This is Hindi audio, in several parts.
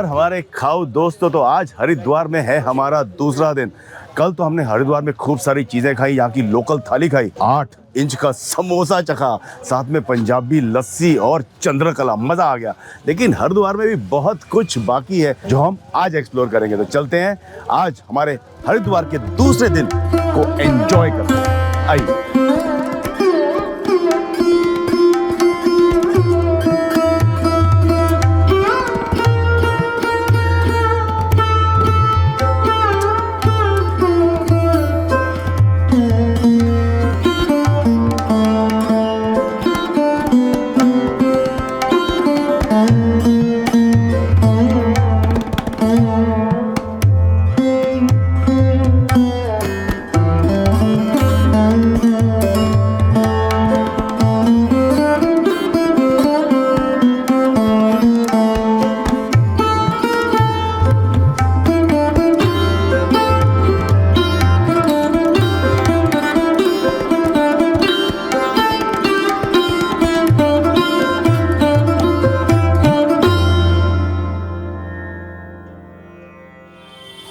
नमस्कार हमारे खाओ दोस्तों। तो आज हरिद्वार में है हमारा दूसरा दिन। कल तो हमने हरिद्वार में खूब सारी चीजें खाई, यहाँ की लोकल थाली खाई, 8 इंच का समोसा चखा, साथ में पंजाबी लस्सी और चंद्रकला, मजा आ गया। लेकिन हरिद्वार में भी बहुत कुछ बाकी है जो हम आज एक्सप्लोर करेंगे। तो चलते हैं आज हमारे हरिद्वार के दूसरे दिन को एंजॉय करते हैं। आइए।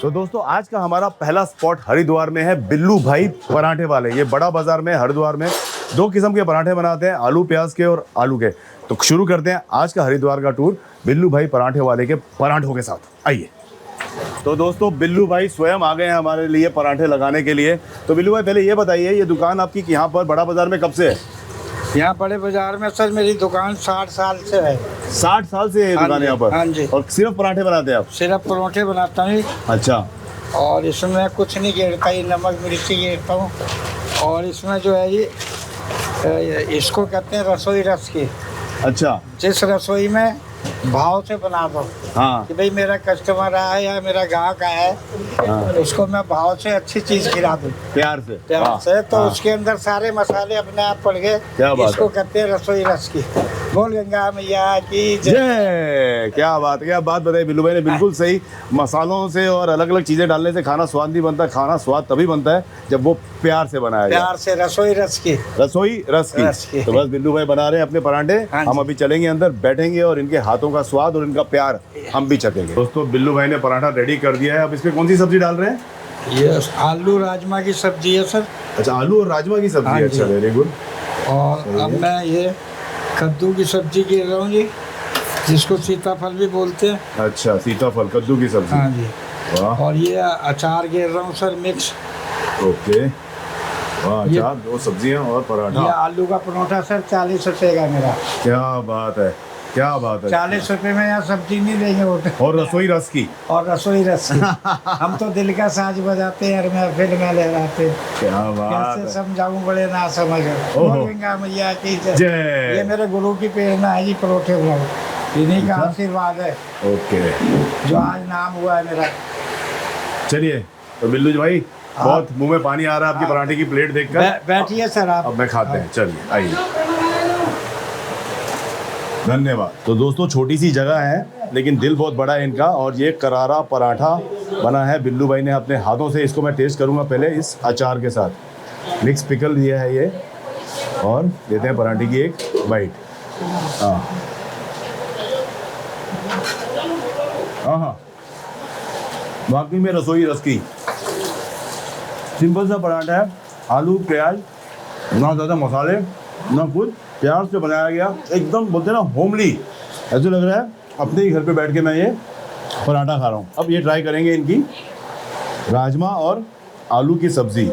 तो दोस्तों आज का हमारा पहला स्पॉट हरिद्वार में है बिल्लू भाई पराठे वाले। ये बड़ा बाजार में हरिद्वार में 2 किस्म के पराठे बनाते हैं, आलू प्याज के और आलू के। तो शुरू करते हैं आज का हरिद्वार का टूर बिल्लू भाई पराठे वाले के पराठों के साथ। आइए। तो दोस्तों बिल्लू भाई स्वयं आ गए हैं हमारे लिए पराठे लगाने के लिए। तो बिल्लू भाई पहले ये बताइए, ये दुकान आपकी यहाँ पर बड़ा बाजार में कब से है? यहाँ बड़े बाजार में सर मेरी दुकान 60 साल से है। 60 साल से है दुकान यहाँ पर? हाँ जी। और सिर्फ पराठे बनाते हैं आप? सिर्फ परोठे बनाता हूँ। अच्छा। और इसमें कुछ नहीं गेरता, ये नमक मिर्ची गेरता हूँ। और इसमें जो है ये इसको कहते हैं रसोई रस की। अच्छा। जिस रसोई में भाव से बना दो, हाँ, कि भाई मेरा कस्टमर आया या मेरा ग्राहक आया है, हाँ, उसको मैं भाव से अच्छी चीज खिला दूँ, प्यार से। प्यार से। तो हाँ। उसके अंदर सारे मसाले अपने आप पड़ गए। क्या बात इसको है। कहते हैं रसोई रस की। बोल गंगा मैया की जय। जय। क्या बात बताई बिल्लू भाई ने, बिल्कुल सही। मसालों से और अलग अलग चीजें डालने से खाना स्वाद नहीं बनता। खाना स्वाद तभी बनता है जब वो प्यार से बनाया जाए। प्यार से रसोई रस की। रसोई रस की। तो बस बिल्लू भाई बना रहे हैं अपने पराठे। हाँ हम जी। अभी चलेंगे अंदर, बैठेंगे और इनके हाथों का स्वाद और इनका प्यार हम भी चखेंगे। दोस्तों बिल्लू भाई ने पराठा रेडी कर दिया है। अब इसमें कौन सी सब्जी डाल रहे हैं? ये आलू राजमा की सब्जी है सर। अच्छा, आलू और राजमा की सब्जी। हाँ अच्छा, जी। Very good. और अब मैं ये कद्दू की सब्जी गिर रहा हूँ जी, जिसको सीताफल भी बोलते हैं। अच्छा, सीताफल कद्दू की सब्जी। हाँ जी। वाह। और ये अचार गिर रहा हूँ सर, मिक्स। ओके। वाह, ये- अचार, 2 सब्जियां और ये पराठा। आलू का परोठा सर 40 रुपये का मेरा। क्या बात है, क्या बात है। 40 रुपये में यहाँ सब्जी नहीं देंगे होटल। और रसोई रस की। और रसोई रस की। हम तो दिल का साज बजाते हैं, फिर में लहराते हैं। क्या बात कैसे है। समझाऊं, बड़े ना समझ। ओहो। बोल गंगा मैया की जय। जय। ये मेरे गुरु की प्रेरणा है जी, परोठे बनाओ। इन्हीं का आशीर्वाद है ओके, जो आज नाम हुआ है मेरा। चलिए। तो बिल्लू जी भाई, बहुत मुंह में पानी आ रहा है आपकी पराठे की प्लेट देखकर। बैठिए सर आप। अब मैं खाते हैं, चलिए आइए। धन्यवाद। तो दोस्तों छोटी सी जगह है लेकिन दिल बहुत बड़ा है इनका। और ये करारा पराठा बना है बिल्लू भाई ने अपने हाथों से। इसको मैं टेस्ट करूंगा पहले इस अचार के साथ। मिक्स पिकल दिया है ये। और देते हैं पराठे की एक बाइट। हाँ हाँ, वाकई में रसोई रस की। सिंपल सा पराठा है, आलू प्याज, ना ज़्यादा मसाले ना कुछ, प्यार से बनाया गया। एकदम बोलते हैं ना होमली, ऐसे लग रहा है अपने ही घर पे बैठ के मैं ये पराठा खा रहा हूँ। अब ये ट्राई करेंगे इनकी राजमा और आलू की सब्ज़ी।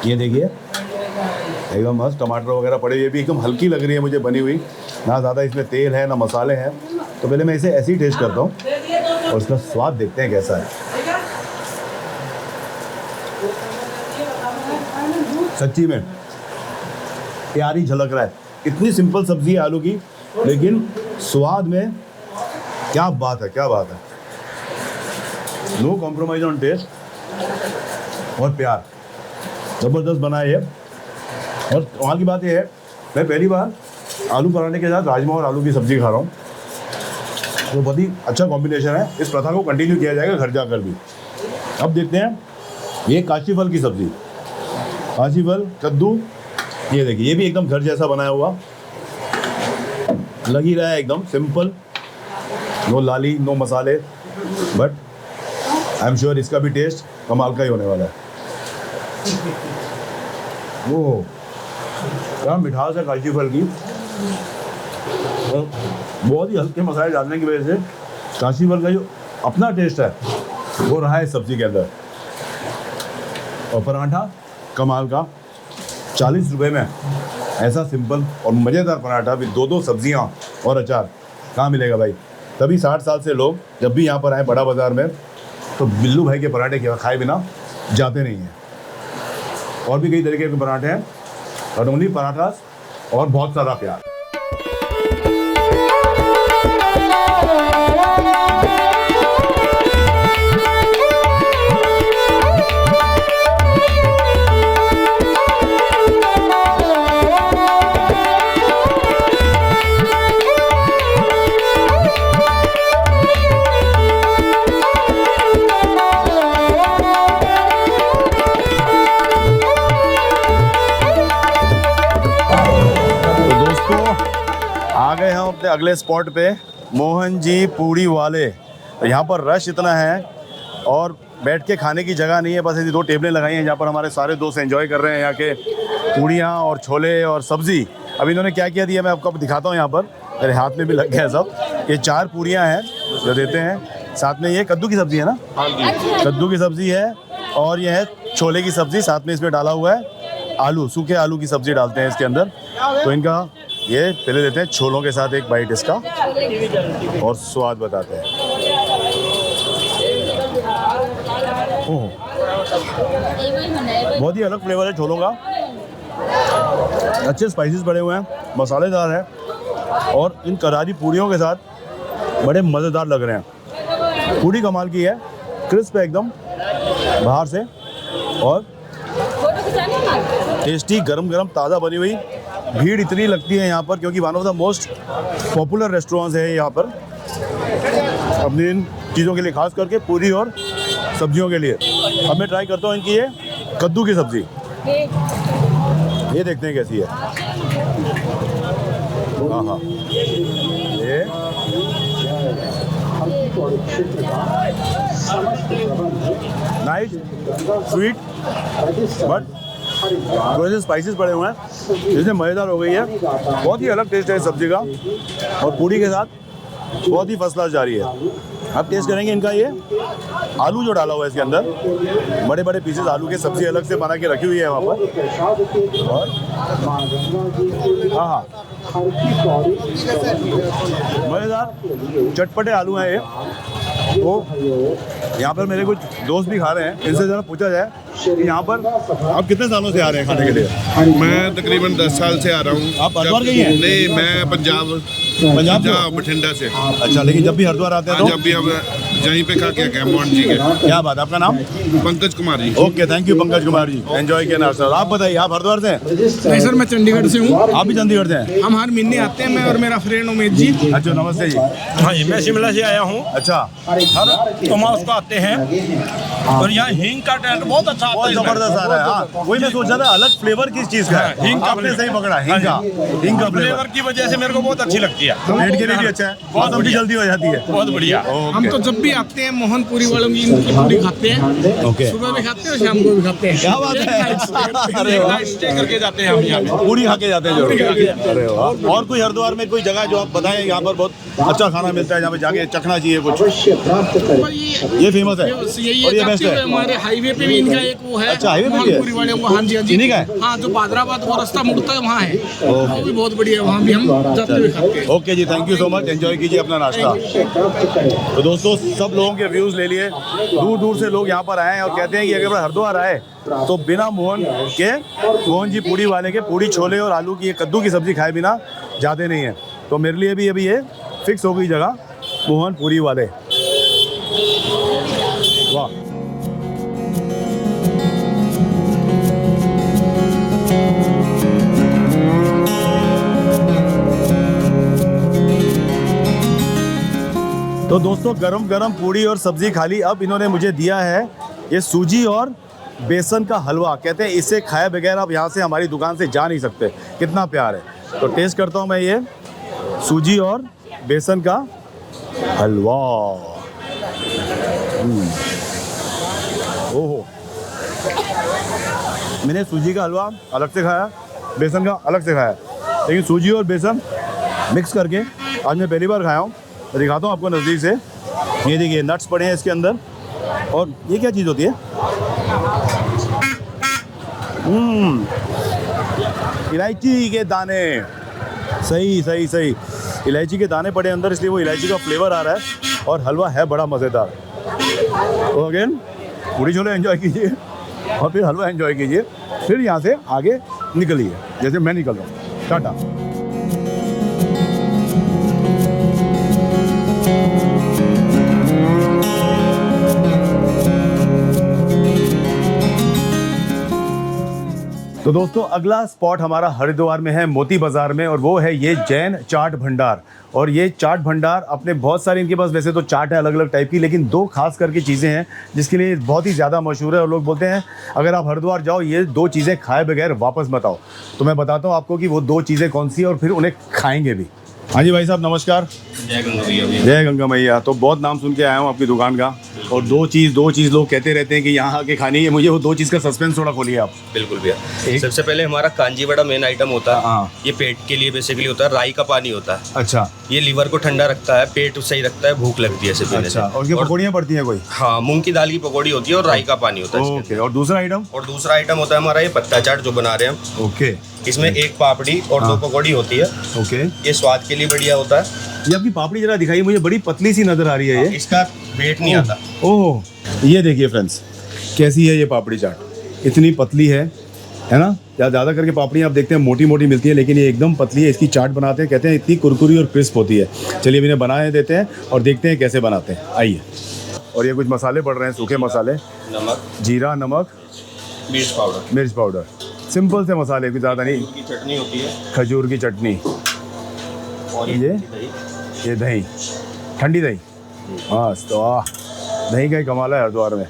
ये देखिए एकदम मस्त, टमाटर वगैरह पड़े, ये भी एकदम हल्की लग रही है मुझे बनी हुई। ना ज़्यादा इसमें तेल है ना मसाले हैं। तो पहले मैं इसे ऐसे ही टेस्ट करता हूँ और इसका स्वाद देखते हैं कैसा है। सच्ची में प्यारी झलक रहा है। इतनी सिंपल सब्जी है आलू की, लेकिन स्वाद में क्या बात है, क्या बात है। नो कॉम्प्रोमाइज ऑन टेस्ट और प्यार, ज़बरदस्त बना है ये। और वहाँ की बात ये है, मैं पहली बार आलू पराठे के साथ राजमा और आलू की सब्जी खा रहा हूँ। तो बहुत ही अच्छा कॉम्बिनेशन है। इस प्रथा को कंटिन्यू किया जाएगा घर जाकर भी। अब देखते हैं ये काशी फल की सब्जी, काशी फल कद्दू। ये देखिए ये भी एकदम घर जैसा बनाया हुआ लग ही रहा है, एकदम सिंपल। नो लाली, नो मसाले, बट आई एम श्योर इसका भी टेस्ट कमाल का ही होने वाला है। ओह, क्या मिठास है काशी फल की। और बहुत ही हल्के मसाले डालने की वजह से काशी फल का जो अपना टेस्ट है वो रहा है सब्जी के अंदर। और पराठा कमाल का, 40 रुपये में ऐसा सिंपल और मज़ेदार पराठा भी 2-2 सब्जियां और अचार कहाँ मिलेगा भाई। तभी 60 साल से लोग जब भी यहाँ पर आए बड़ा बाज़ार में तो बिल्लू भाई के पराठे खाए बिना जाते नहीं हैं। और भी कई तरीके के पराठे हैं, और ओनली पराठा और बहुत सारा प्यार। आ गए हम अपने अगले स्पॉट पे, मोहन जी पूड़ी वाले। यहाँ पर रश इतना है और बैठ के खाने की जगह नहीं है, बस ऐसी 2 टेबलें लगाई हैं जहाँ पर हमारे सारे दोस्त एंजॉय कर रहे हैं यहाँ के पूड़ियाँ और छोले और सब्ज़ी। अभी इन्होंने क्या किया दिया मैं आपको दिखाता हूँ। यहाँ पर मेरे हाथ में भी लग गया सब। ये 4 पूड़ियाँ हैं जो देते हैं, साथ में ये कद्दू की सब्ज़ी है ना, कद्दू की सब्ज़ी है, और ये है छोले की सब्ज़ी, साथ में इसमें डाला हुआ है आलू, सूखे आलू की सब्ज़ी डालते हैं इसके अंदर। तो इनका ये पहले देते हैं छोलों के साथ एक बाइट इसका और स्वाद बताते हैं। ओह, बहुत ही अलग फ्लेवर है छोलों का, अच्छे स्पाइसेस पड़े हुए हैं, मसालेदार है और इन करारी पूड़ियों के साथ बड़े मज़ेदार लग रहे हैं। पूड़ी कमाल की है, क्रिस्प है एकदम बाहर से और टेस्टी, गरम गरम ताज़ा बनी हुई। भीड़ इतनी लगती है यहाँ पर क्योंकि one of the most popular restaurants है यहाँ पर अपनी इन चीज़ों के लिए, खास करके पूरी और सब्जियों के लिए। अब मैं ट्राई करता हूँ इनकी ये कद्दू की सब्ज़ी, ये देखते हैं कैसी है। हाँ हाँ, ये नाइस, स्वीट, बट थोड़े से स्पाइसेस पड़े हुए हैं, इसमें मज़ेदार हो गई है। बहुत ही अलग टेस्ट है इस सब्ज़ी का और पूड़ी के साथ बहुत ही फर्स्ट क्लास जा रही है। अब टेस्ट करेंगे इनका ये आलू जो डाला हुआ है इसके अंदर, बड़े बड़े पीसेस आलू की सब्ज़ी अलग से बना के रखी हुई है वहाँ पर। और हाँ हाँ, मज़ेदार चटपटे आलू हैं ये। तो यहाँ पर मेरे कुछ दोस्त भी खा रहे हैं, इनसे ज़रा पूछा जाए कि यहाँ पर आप कितने सालों से आ रहे हैं खाने के लिए? मैं तकरीबन 10 साल से आ रहा हूँ। आप हरिद्वार के ही हैं? नहीं, मैं पंजाब बठिंडा से। अच्छा, लेकिन जब भी हरिद्वार आते हैं तो जब भी हम यहीं पे खा के गए मोहन जी के। क्या बात है, आपका नाम? Pankaj Kumar ji. Okay, thank you Pankaj Kumar ji, enjoy किया नाश्ता। आप बताइए, आप हरिद्वार से हैं? नहीं सर, मैं चंडीगढ़ से हूँ। आप भी चंडीगढ़ से हैं? हम हर महीने आते हैं, मैं और मेरा फ्रेंड उमेश जी। अच्छा, नमस्ते जी। हाँ जी, मैं शिमला से आया हूँ। अच्छा, हर सोमवार को आते हैं और यहाँ हींग का टेस्ट बहुत अच्छा आता बहुत है इसमें। जबरदस्त आ रहा है। हाँ, वही मैं सोच रहा था अलग फ्लेवर किस चीज़ का है। हींग का आपने फ्लेवर। सही पकड़ा, हींग का, हाँ हींग का फ्लेवर फ्लेवर की वजह से मेरे को बहुत अच्छी लगती है। पेट के लिए भी अच्छा है, बहुत जल्दी जल्दी हो जाती है। बहुत बढ़िया। हम तो जब भी आते हैं मोहन पूरी वालों की इनकी पूरी खाते हैं। ओके, सुबह भी खाते हैं और शाम को भी खाते हैं। क्या बात है, अरे वाह, स्टे करके जाते हैं हम यहाँ पे। पूरी खा के जाते हैं जरूर। अरे वाह, और कोई हरिद्वार में कोई जगह जो आप बताएं यहाँ पर बहुत अच्छा खाना मिलता है, जहाँ पे जाके चखना चाहिए कुछ? पर ये फेमस है यही और ये है, बेस्ट है। हमारे हाईवे पे भी इनका एक वो है। अच्छा, हाईवे पे भी मोहन है? पूरी वालों को, हाँ जी हाँ जी। इन्हीं का है? हाँ, जो बादराबाद वो रास्ता मुड़ता है वहाँ है, वो भी बहुत बढ़िया, वहाँ भी हम जाते हुए खाते हैं। Okay ji, thank you so much, enjoy कीजिए अपना नाश्ता। तो दोस्तों, सब लोगों के व्यूज़ ले लिए, दूर दूर से लोग यहाँ पर आए हैं और कहते हैं कि अगर हरिद्वार आए तो बिना मोहन जी पूड़ी वाले के पूड़ी छोले और आलू की ये कद्दू की सब्ज़ी खाए बिना जाते नहीं हैं। तो मेरे लिए भी अभी ये फिक्स हो गई जगह, मोहन पूरी वाले। वाह, तो दोस्तों, गरम गरम पूड़ी और सब्जी खा ली। अब इन्होंने मुझे दिया है ये सूजी और बेसन का हलवा। कहते हैं इसे खाए बगैर आप यहाँ से हमारी दुकान से जा नहीं सकते, कितना प्यार है। तो टेस्ट करता हूँ मैं ये सूजी और बेसन का हलवा। ओहो, मैंने सूजी का हलवा अलग से खाया, बेसन का अलग से खाया, लेकिन सूजी और बेसन मिक्स करके आज मैं पहली बार खाया हूँ। तो दिखाता हूँ आपको नज़दीक से। ये देखिए नट्स पड़े हैं इसके अंदर। और ये क्या चीज़ होती है? इलायची के दाने। सही सही सही, इलायची के दाने पड़े अंदर, इसलिए वो इलायची का फ्लेवर आ रहा है और हलवा है बड़ा मज़ेदार। तो अगेन पूरी छोले एंजॉय कीजिए और फिर हलवा एंजॉय कीजिए, फिर यहाँ से आगे निकलिए जैसे मैं निकल रहा हूँ। टाटा। तो दोस्तों अगला स्पॉट हमारा हरिद्वार में है, मोती बाज़ार में, और वो है ये जैन चाट भंडार। और ये चाट भंडार अपने बहुत सारी, इनके पास वैसे तो चाट है अलग अलग टाइप की, लेकिन दो खास करके चीज़ें हैं जिसके लिए बहुत ही ज़्यादा मशहूर है। और लोग बोलते हैं अगर आप हरिद्वार जाओ ये दो चीज़ें खाए बगैर वापस मत आओ। तो मैं बताता हूँ आपको कि वो दो चीज़ें कौन सी है और फिर उन्हें खाएंगे भी। हाँ जी भाई साहब नमस्कार। जय गंगा मैया। जय गंगा मैया। तो बहुत नाम सुन के आया हूँ आपकी दुकान का, और दो चीज़ लोग कहते रहते हैं कि यहाँ आके खानी है। मुझे वो दो चीज़ का सस्पेंस थोड़ा खोलिए आप। बिल्कुल भैया। सबसे पहले हमारा कांजी वड़ा मेन आइटम होता है। हाँ। ये पेट के लिए बेसिकली होता है, राई का पानी होता है। अच्छा। ये लीवर को ठंडा रखता है, पेट सही रखता है, भूख लगती है इसे पीने से। और ये पकौड़ियाँ पड़ती हैं कोई? हाँ, मूंग की दाल की पकौड़ी होती है और राई का पानी होता है इसके ओके। और दूसरा आइटम? और दूसरा आइटम होता है हमारा ये पत्ता चाट जो बना रहे हैं हम। ओके। इसमें एक पापड़ी और दो पकौड़ी होती है। ओके। ये स्वाद के लिए बढ़िया होता है। ये आपकी पापड़ी जरा दिखाइए मुझे, बड़ी पतली सी नजर आ रही है ये। इसका वेट नहीं आता। ओह, ये देखिए फ्रेंड्स कैसी है ये पापड़ी चाट, इतनी पतली है ना। या ज़्यादा करके पापड़ी आप देखते हैं मोटी मोटी मिलती है, लेकिन ये एकदम पतली है। इसकी चाट बनाते हैं, कहते हैं इतनी कुरकुरी और क्रिस्प होती है। चलिए इन्हें बनाए देते हैं और देखते हैं कैसे बनाते हैं, आइए। और ये कुछ मसाले पड़ रहे हैं, सूखे मसाले, नमक, जीरा, नमक, मिर्च पाउडर, सिंपल से मसाले, कुछ ज़्यादा नहीं। की चटनी होती है, खजूर की चटनी, और ये दही, ठंडी दही। हाँ तो दही का ही कमाल है हरिद्वार में।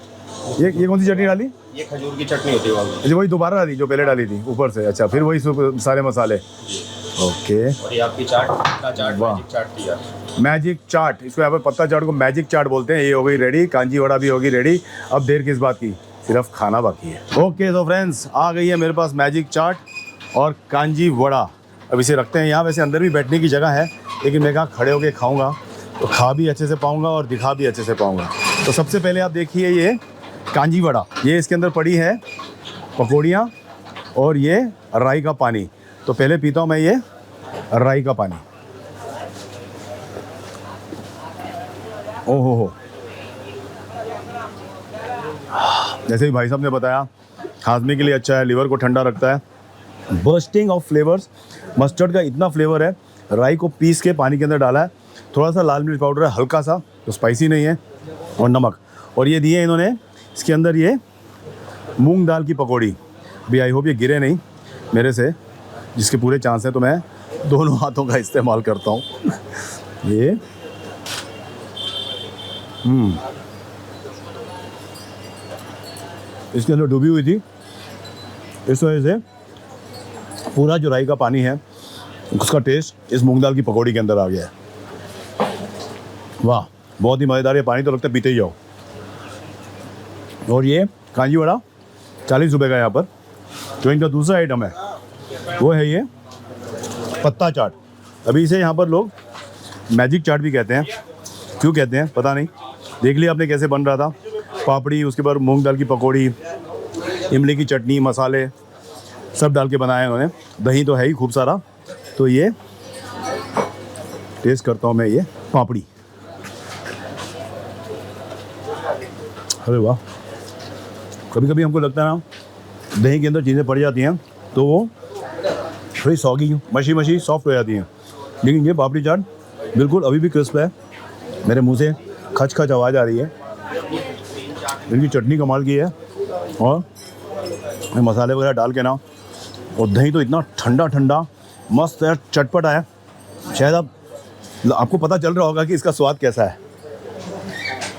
ये कौन सी चटनी डाली? ये खजूर की चटनी होती है। अच्छा, वही दोबारा डाली जो पहले डाली थी ऊपर से? अच्छा, फिर वही सारे मसाले। ओके। और ये आपकी चाट वाह। मैजिक चाट तैयार। मैजिक चाट, इसको यहाँ पर पत्ता चाट को मैजिक चाट बोलते हैं। ये हो गई रेडी, कांजी वड़ा भी होगी रेडी। अब देर किस बात की, सिर्फ खाना बाकी है। ओके तो फ्रेंड्स आ गई है मेरे पास मैजिक चाट और कांजी वड़ा। अब इसे रखते हैं यहाँ। वैसे अंदर भी बैठने की जगह है, लेकिन मैं कहाँ खड़े होके खाऊंगा तो खा भी अच्छे से पाऊंगा और दिखा भी अच्छे से पाऊंगा। तो सबसे पहले आप देखिए ये कांजी वड़ा, ये इसके अंदर पड़ी है पकौड़ियाँ और ये राई का पानी। तो पहले पीता हूँ मैं ये राई का पानी। ओहो हो, जैसे ही भाई साहब ने बताया हाजमे के लिए अच्छा है, लीवर को ठंडा रखता है। बर्स्टिंग ऑफ फ्लेवर्स, मस्टर्ड का इतना फ्लेवर है। राई को पीस के पानी के अंदर डाला है, थोड़ा सा लाल मिर्च पाउडर है हल्का सा, तो स्पाइसी नहीं है, और नमक। और ये दिए इन्होंने इसके अंदर ये मूंग दाल की पकौड़ी भी। आई होप ये गिरे नहीं मेरे से, जिसके पूरे चांस हैं, तो मैं दोनों हाथों का इस्तेमाल करता हूँ। ये इसके अंदर डूबी हुई थी, इस वजह से पूरा जो राई का पानी है उसका टेस्ट इस मूंग दाल की पकौड़ी के अंदर आ गया है। वाह, बहुत ही मज़ेदार। ये पानी तो लगता है पीते ही जाओ। और ये कांजी वड़ा 40 रुपये का यहाँ पर। जो इनका दूसरा आइटम है वो है ये पत्ता चाट। अभी इसे यहाँ पर लोग मैजिक चाट भी कहते हैं। क्यों कहते हैं पता नहीं। देख लिया आपने कैसे बन रहा था, पापड़ी, उसके बाद मूंग दाल की पकौड़ी, इमली की चटनी, मसाले सब डाल के बनाया है उन्होंने। दही तो है ही खूब सारा। तो ये टेस्ट करता हूँ मैं ये पापड़ी। अरे वाह, कभी कभी हमको लगता है ना दही के अंदर चीज़ें पड़ जाती हैं तो वो थोड़ी सॉगी मशी सॉफ्ट हो जाती हैं, लेकिन ये पापड़ी चाट बिल्कुल अभी भी क्रिस्प है। मेरे मुंह से खच खच आवाज़ आ रही है। इनकी चटनी कमाल की है, और मसाले वगैरह डाल के ना, और दही तो इतना ठंडा ठंडा मस्त है, चटपटा है। शायद आपको पता चल रहा होगा कि इसका स्वाद कैसा है।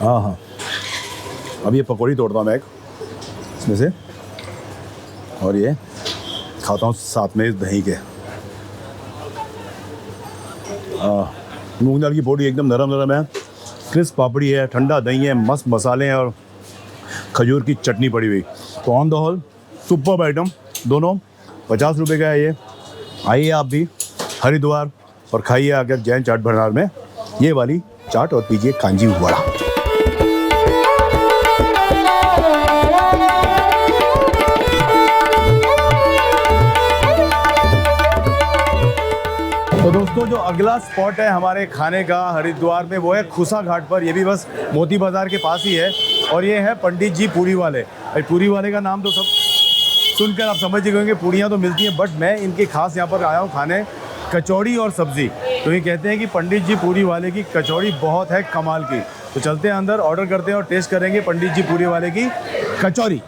हाँ हाँ, अब ये पकौड़ी तोड़ता हूँ मैं एक इसमें से, और ये खाता हूँ साथ में इस दही के। मूंग दाल की पोड़ी एकदम नरम नरम है, क्रिस्प पापड़ी है, ठंडा दही है, मस्त मसाले हैं और खजूर की चटनी पड़ी हुई। तो on the whole superb item, दोनों 50 रुपये का है ये। आइए आप भी हरिद्वार और खाइए आकर जैन चाट भंडार में ये वाली चाट और पीजिए कांजी वड़ा। तो दोस्तों जो अगला स्पॉट है हमारे खाने का हरिद्वार में वो है खुसा घाट पर। ये भी बस मोती बाजार के पास ही है और ये है पंडित जी पूरी वाले। भाई पूरी वाले का नाम तो सब सुनकर आप समझ ही गए, पूड़ियाँ तो मिलती हैं, बट मैं इनके खास यहाँ पर आया हूँ खाने कचौड़ी और सब्ज़ी। तो ये कहते हैं कि पंडित जी पूरी वाले की कचौड़ी बहुत है कमाल की। तो चलते हैं अंदर, ऑर्डर करते हैं और टेस्ट करेंगे पंडित जी पूरी वाले की कचौड़ी।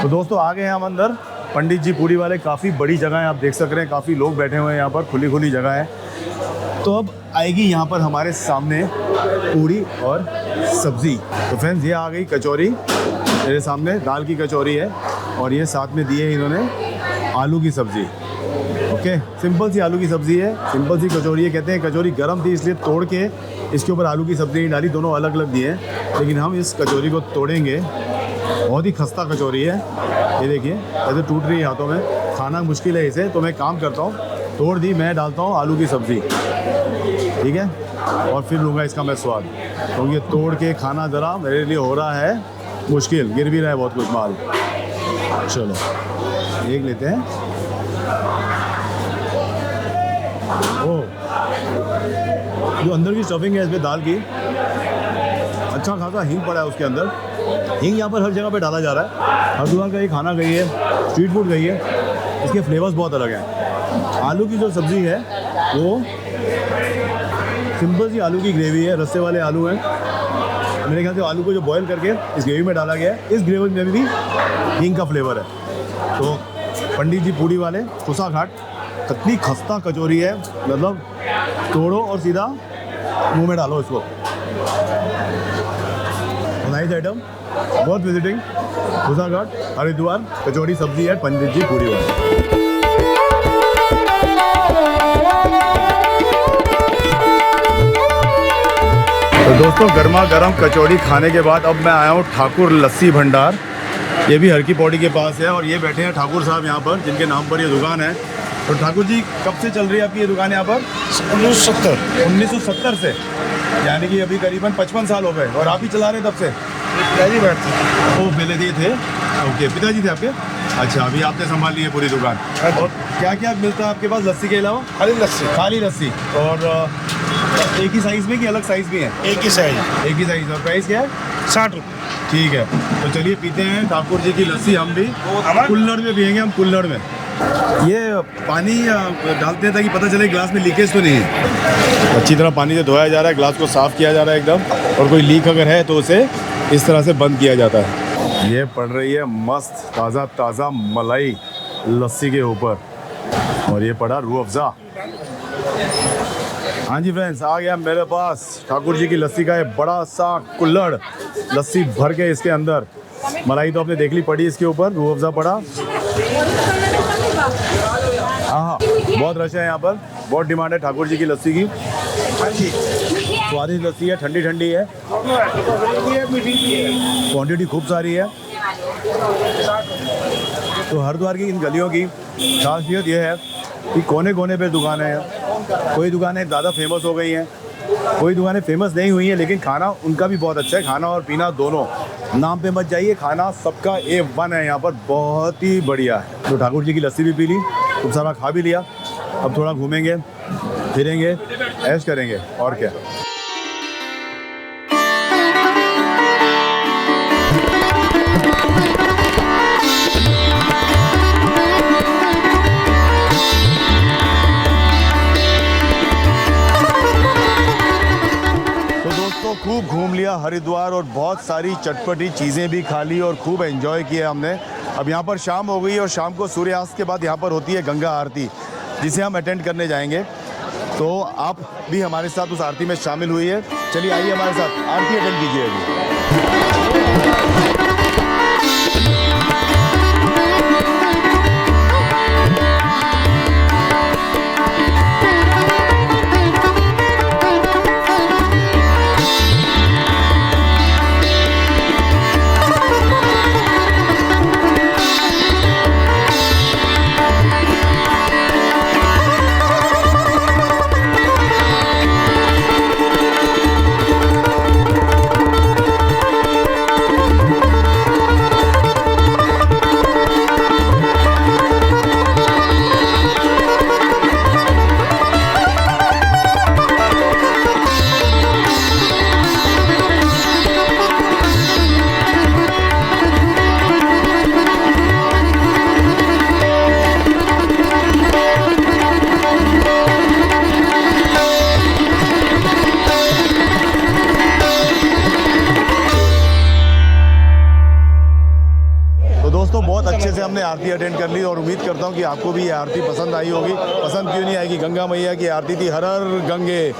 तो दोस्तों आ गए हैं हम अंदर। पंडित जी पूरी वाले काफ़ी बड़ी जगह है, आप देख सक रहे हैं, काफ़ी लोग बैठे हुए हैं यहाँ पर, खुली खुली जगह है। तो अब आएगी यहाँ पर हमारे सामने पूरी और सब्ज़ी। तो फ्रेंड्स ये आ गई कचौरी मेरे सामने, दाल की कचौरी है और ये साथ में दिए इन्होंने आलू की सब्ज़ी। ओके, सिंपल सी आलू की सब्ज़ी है, सिंपल सी कचौरी है। कहते हैं कचौरी गर्म थी इसलिए तोड़ के इसके ऊपर आलू की सब्ज़ी नहीं डाली, दोनों अलग अलग दिए हैं। लेकिन हम इस कचौरी को तोड़ेंगे, बहुत ही खस्ता कचौरी है। ये देखिए ऐसे टूट रही है हाथों में, खाना मुश्किल है इसे। तो मैं काम करता हूँ, तोड़ दी, मैं डालता हूँ आलू की सब्ज़ी, ठीक है, और फिर लूँगा इसका मैं स्वाद। तो ये तोड़ के खाना ज़रा मेरे लिए हो रहा है मुश्किल, गिर भी रहा है बहुत कुछ माल। चलो एक लेते हैं। ओह, जो अंदर की स्टफिंग है इसमें दाल की, अच्छा खासा हींग पड़ा है उसके अंदर। हींग यहाँ पर हर जगह पे डाला जा रहा है। हरिद्वार का ये खाना गई है, स्ट्रीट फूड गई है, इसके फ्लेवर्स बहुत अलग हैं। आलू की जो सब्ज़ी है वो सिंपल सी आलू की ग्रेवी है, रस्से वाले आलू हैं। मेरे ख्याल से आलू को जो बॉयल करके इस ग्रेवी में डाला गया है, इस ग्रेवी में भी हींग का फ्लेवर है। तो पंडित जी पूरी वाले खुसा घाट, कितनी खस्ता कचौरी है, मतलब तोड़ो और सीधा मुंह में डालो इसको। नाइस आइटम, बहुत विजिटिंग। खुसा घाट हरिद्वार, कचौड़ी सब्जी है पंडित जी पूरी वाले। तो दोस्तों गर्मा गर्म कचौड़ी खाने के बाद अब मैं आया हूँ ठाकुर लस्सी भंडार। ये भी हर की पौड़ी के पास है और ये बैठे हैं ठाकुर साहब यहाँ पर, जिनके नाम पर ये दुकान है। तो ठाकुर जी कब से चल रही है आपकी ये दुकान यहाँ पर? 1970 से, यानी कि अभी करीबन 55 साल हो गए। और आप ही चला रहे तब से? पिताजी बैठते हैं। वो पहले दिए थे? ओके, पिताजी थे आपके? अच्छा, अभी आपने संभाल ली है पूरी दुकान। और क्या क्या मिलता है आपके पास लस्सी के अलावा? खाली लस्सी। खाली लस्सी। और एक ही साइज़ में कि अलग साइज़ भी है? एक ही साइज। एक ही साइज़। और प्राइस क्या है? 60 रुपये। ठीक है, तो चलिए पीते हैं ठाकुर जी की लस्सी। हम भी कुल्हड़ में पियेंगे, हम कुल्हड़ में। ये पानी डालते हैं ताकि पता चले ग्लास में लीकेज तो नहीं है। अच्छी तरह पानी से धोया जा रहा है, ग्लास को साफ़ किया जा रहा है एकदम, और कोई लीक अगर है तो उसे इस तरह से बंद किया जाता है। ये पड़ रही है मस्त ताज़ा ताज़ा मलाई लस्सी के ऊपर, और ये पड़ा रूह अफ़ज़ा। हाँ जी फ्रेंड्स, आ गया मेरे पास ठाकुर जी की लस्सी का ये बड़ा सा कुल्हड़, लस्सी भर के इसके अंदर। मलाई तो आपने देख ली पड़ी इसके ऊपर, रूह अफ़ज़ा पड़ा। हाँ, बहुत रश है यहाँ पर, बहुत डिमांड है ठाकुर जी की लस्सी की। स्वादिष्ट लस्सी है, ठंडी ठंडी है, क्वांटिटी खूब सारी है। तो हरिद्वार की इन गलियों की खासियत ये है कि कोने कोने पे दुकानें हैं। कोई दुकानें ज़्यादा फेमस हो गई हैं, कोई दुकानें फेमस नहीं हुई हैं, लेकिन खाना उनका भी बहुत अच्छा है। खाना और पीना दोनों, नाम पे मत जाइए, खाना सबका A1 है यहाँ पर, बहुत ही बढ़िया है। तो ठाकुर जी की लस्सी भी पी ली, खूब सारा खा भी लिया। अब थोड़ा घूमेंगे फिरेंगे, ऐश करेंगे, और क्या। खूब घूम लिया हरिद्वार और बहुत सारी चटपटी चीज़ें भी खा ली और खूब एंजॉय किया हमने। अब यहाँ पर शाम हो गई और शाम को सूर्यास्त के बाद यहाँ पर होती है गंगा आरती, जिसे हम अटेंड करने जाएंगे। तो आप भी हमारे साथ उस आरती में शामिल हुई है, चलिए आइए हमारे साथ आरती अटेंड कीजिए अभी। आरती अटेंड कर ली और उम्मीद करता हूँ कि आपको भी ये आरती पसंद आई होगी। पसंद क्यों नहीं आएगी, गंगा मैया की आरती थी, हर हर गंगे।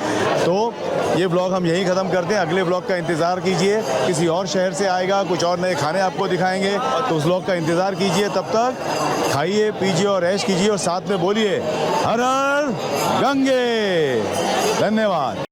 तो ये व्लॉग हम यहीं ख़त्म करते हैं। अगले व्लॉग का इंतज़ार कीजिए, किसी और शहर से आएगा, कुछ और नए खाने आपको दिखाएंगे, तो उस व्लॉग का इंतज़ार कीजिए। तब तक खाइए, पीजिए और ऐश कीजिए और साथ में बोलिए हर हर गंगे। धन्यवाद।